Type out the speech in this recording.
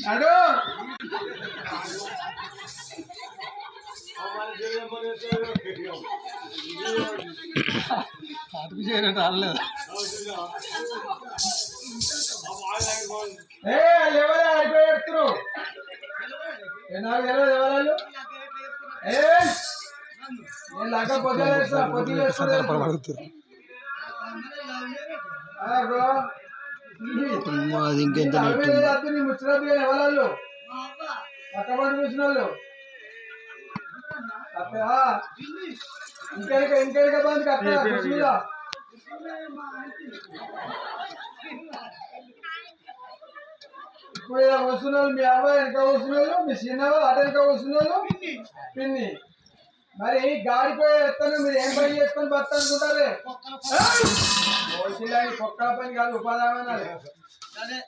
అడు అటుకు చేయనట్టు రాలేదు. ఎవరు అయిపోయి ఎడుతురు నాకు తెలియదు ఎవరు నేను లాగా పొద్దులేస్తా అది ఇంకెంత ముచ్చట ఎవరు పక్కబడి చూసిన వాళ్ళు ఇంకెనక బంది కట్ట ఇప్పుడు ఇలా వస్తున్నారు మీ అబ్బాయి వెనక వస్తున్నారు మీ చిన్నవాళ్ళు అటు వెనక వస్తున్నారు పిన్ని మరి గాడిపోయి ఎత్తాను మీరు ఏం పని చేసుకొని బస్తా అనుకుంటారే పొక్కల పని కాదు ఉపాధి